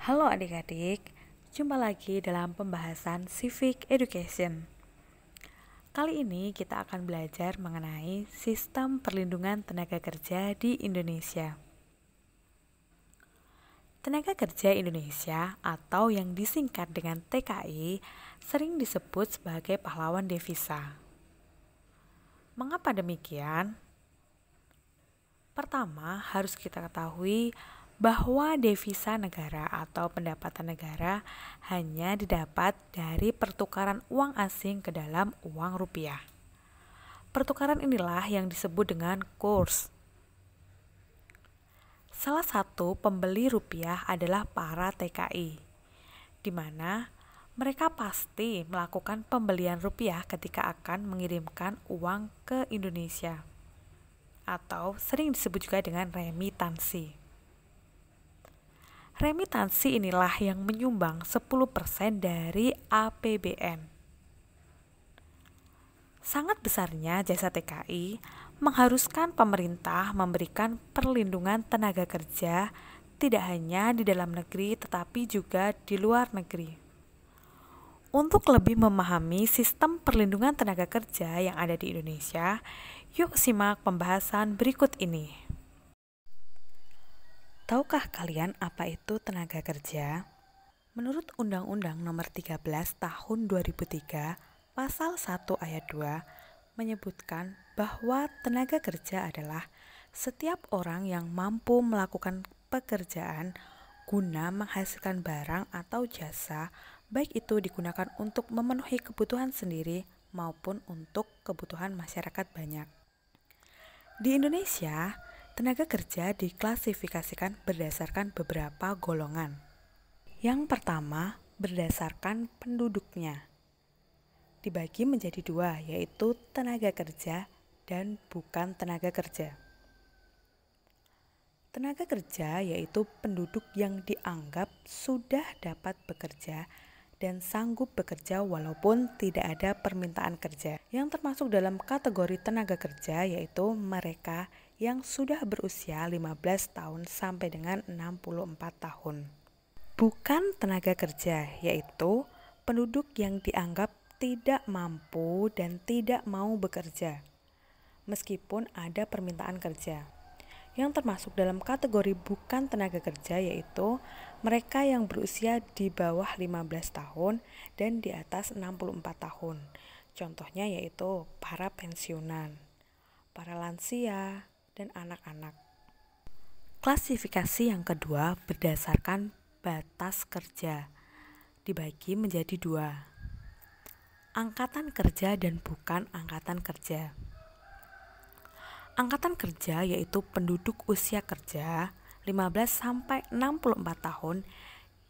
Halo adik-adik, jumpa lagi dalam pembahasan Civic Education. Kali ini kita akan belajar mengenai sistem perlindungan tenaga kerja di Indonesia. Tenaga kerja Indonesia atau yang disingkat dengan TKI sering disebut sebagai pahlawan devisa. Mengapa demikian? Pertama, harus kita ketahui bahwa devisa negara atau pendapatan negara hanya didapat dari pertukaran uang asing ke dalam uang rupiah. Pertukaran inilah yang disebut dengan kurs. Salah satu pembeli rupiah adalah para TKI, di mana mereka pasti melakukan pembelian rupiah ketika akan mengirimkan uang ke Indonesia, atau sering disebut juga dengan remitansi. Remitansi inilah yang menyumbang 10% dari APBN. Sangat besarnya jasa TKI mengharuskan pemerintah memberikan perlindungan tenaga kerja tidak hanya di dalam negeri tetapi juga di luar negeri. Untuk lebih memahami sistem perlindungan tenaga kerja yang ada di Indonesia, yuk simak pembahasan berikut ini. Tahukah kalian apa itu tenaga kerja? Menurut Undang-Undang Nomor 13 Tahun 2003, Pasal 1 Ayat 2 menyebutkan bahwa tenaga kerja adalah setiap orang yang mampu melakukan pekerjaan guna menghasilkan barang atau jasa, baik itu digunakan untuk memenuhi kebutuhan sendiri maupun untuk kebutuhan masyarakat banyak. Di Indonesia, tenaga kerja diklasifikasikan berdasarkan beberapa golongan. Yang pertama, berdasarkan penduduknya. Dibagi menjadi dua, yaitu tenaga kerja dan bukan tenaga kerja. Tenaga kerja yaitu penduduk yang dianggap sudah dapat bekerja dan sanggup bekerja walaupun tidak ada permintaan kerja. Yang termasuk dalam kategori tenaga kerja yaitu mereka yang sudah berusia 15 tahun sampai dengan 64 tahun. Bukan tenaga kerja yaitu penduduk yang dianggap tidak mampu dan tidak mau bekerja meskipun ada permintaan kerja. Yang termasuk dalam kategori bukan tenaga kerja yaitu mereka yang berusia di bawah 15 tahun dan di atas 64 tahun. Contohnya yaitu para pensiunan, para lansia, dan anak-anak. Klasifikasi yang kedua berdasarkan batas kerja. Dibagi menjadi dua. Angkatan kerja dan bukan angkatan kerja. Angkatan kerja yaitu penduduk usia kerja 15-64 tahun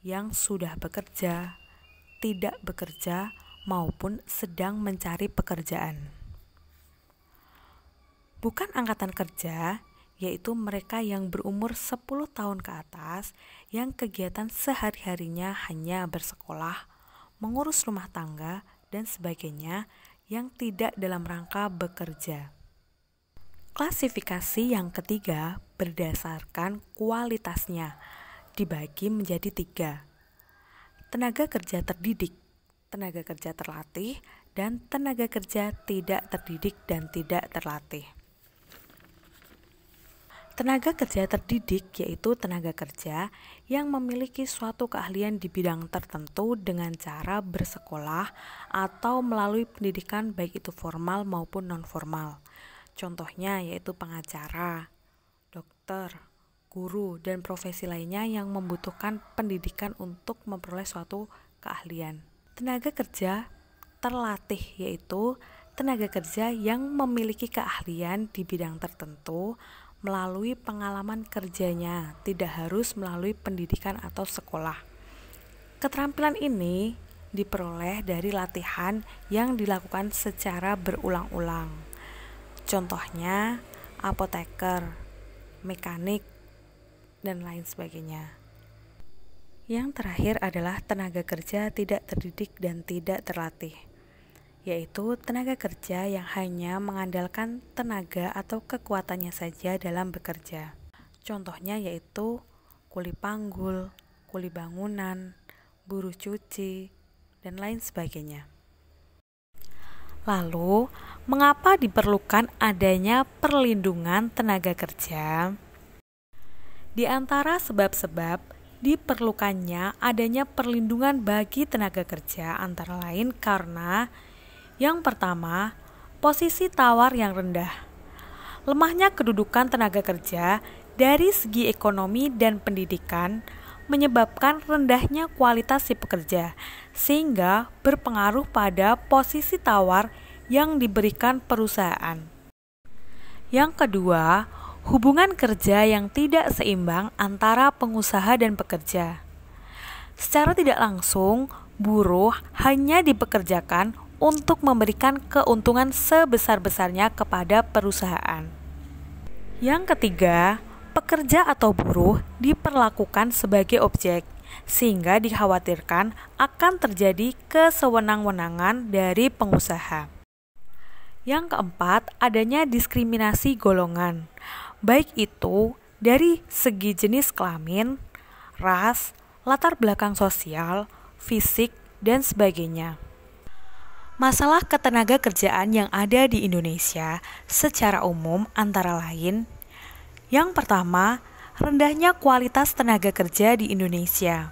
yang sudah bekerja, tidak bekerja, maupun sedang mencari pekerjaan. Bukan angkatan kerja yaitu mereka yang berumur 10 tahun ke atas yang kegiatan sehari-harinya hanya bersekolah, mengurus rumah tangga, dan sebagainya yang tidak dalam rangka bekerja. Klasifikasi yang ketiga berdasarkan kualitasnya, dibagi menjadi tiga. Tenaga kerja terdidik, tenaga kerja terlatih, dan tenaga kerja tidak terdidik dan tidak terlatih. Tenaga kerja terdidik yaitu tenaga kerja yang memiliki suatu keahlian di bidang tertentu dengan cara bersekolah atau melalui pendidikan baik itu formal maupun non-formal. Contohnya yaitu pengacara, dokter, guru, dan profesi lainnya yang membutuhkan pendidikan untuk memperoleh suatu keahlian. Tenaga kerja terlatih yaitu tenaga kerja yang memiliki keahlian di bidang tertentu melalui pengalaman kerjanya, tidak harus melalui pendidikan atau sekolah. Keterampilan ini diperoleh dari latihan yang dilakukan secara berulang-ulang. Contohnya apoteker, mekanik, dan lain sebagainya. Yang terakhir adalah tenaga kerja tidak terdidik dan tidak terlatih, yaitu tenaga kerja yang hanya mengandalkan tenaga atau kekuatannya saja dalam bekerja. Contohnya yaitu kuli panggul, kuli bangunan, buruh cuci, dan lain sebagainya. Lalu, mengapa diperlukan adanya perlindungan tenaga kerja? Di antara sebab-sebab diperlukannya adanya perlindungan bagi tenaga kerja antara lain karena yang pertama, posisi tawar yang rendah. Lemahnya kedudukan tenaga kerja dari segi ekonomi dan pendidikan menyebabkan rendahnya kualitas si pekerja, sehingga berpengaruh pada posisi tawar yang diberikan perusahaan. Yang kedua, hubungan kerja yang tidak seimbang antara pengusaha dan pekerja. Secara tidak langsung, buruh hanya dipekerjakan untuk memberikan keuntungan sebesar-besarnya kepada perusahaan. Yang ketiga, pekerja atau buruh diperlakukan sebagai objek, sehingga dikhawatirkan akan terjadi kesewenang-wenangan dari pengusaha. Yang keempat, adanya diskriminasi golongan, baik itu dari segi jenis kelamin, ras, latar belakang sosial, fisik, dan sebagainya. Masalah ketenaga kerjaan yang ada di Indonesia secara umum antara lain: yang pertama, rendahnya kualitas tenaga kerja di Indonesia.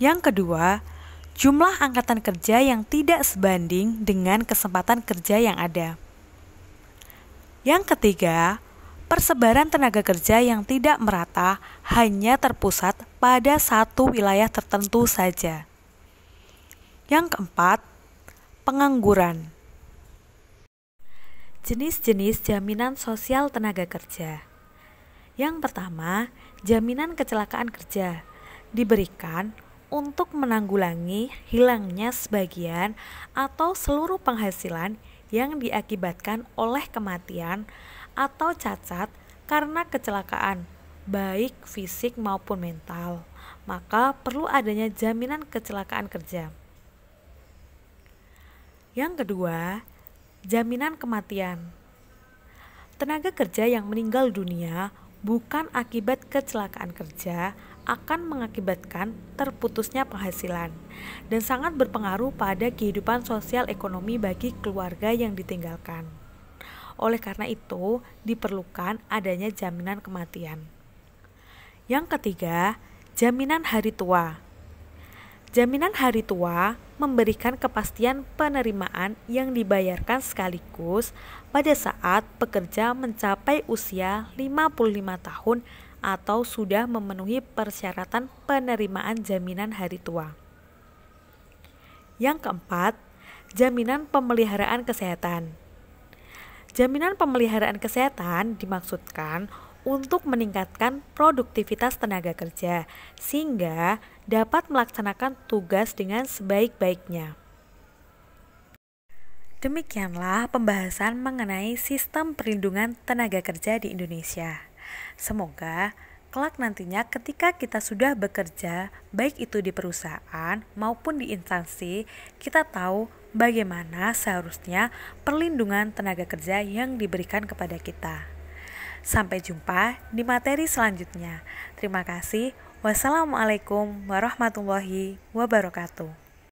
Yang kedua, jumlah angkatan kerja yang tidak sebanding dengan kesempatan kerja yang ada. Yang ketiga, persebaran tenaga kerja yang tidak merata hanya terpusat pada satu wilayah tertentu saja. Yang keempat, pengangguran. Jenis-jenis jaminan sosial tenaga kerja. Yang pertama, jaminan kecelakaan kerja diberikan untuk menanggulangi hilangnya sebagian atau seluruh penghasilan yang diakibatkan oleh kematian atau cacat karena kecelakaan, baik fisik maupun mental. Maka perlu adanya jaminan kecelakaan kerja. Yang kedua, jaminan kematian. Tenaga kerja yang meninggal dunia bukan akibat kecelakaan kerja akan mengakibatkan terputusnya penghasilan dan sangat berpengaruh pada kehidupan sosial ekonomi bagi keluarga yang ditinggalkan. Oleh karena itu, diperlukan adanya jaminan kematian. Yang ketiga, jaminan hari tua. Jaminan hari tua memberikan kepastian penerimaan yang dibayarkan sekaligus pada saat pekerja mencapai usia 55 tahun atau sudah memenuhi persyaratan penerimaan jaminan hari tua. Yang keempat, jaminan pemeliharaan kesehatan. Jaminan pemeliharaan kesehatan dimaksudkan untuk meningkatkan produktivitas tenaga kerja sehingga dapat melaksanakan tugas dengan sebaik-baiknya. Demikianlah pembahasan mengenai sistem perlindungan tenaga kerja di Indonesia. Semoga kelak nantinya ketika kita sudah bekerja, baik itu di perusahaan maupun di instansi, kita tahu bagaimana seharusnya perlindungan tenaga kerja yang diberikan kepada kita. Sampai jumpa di materi selanjutnya. Terima kasih. Wassalamualaikum warahmatullahi wabarakatuh.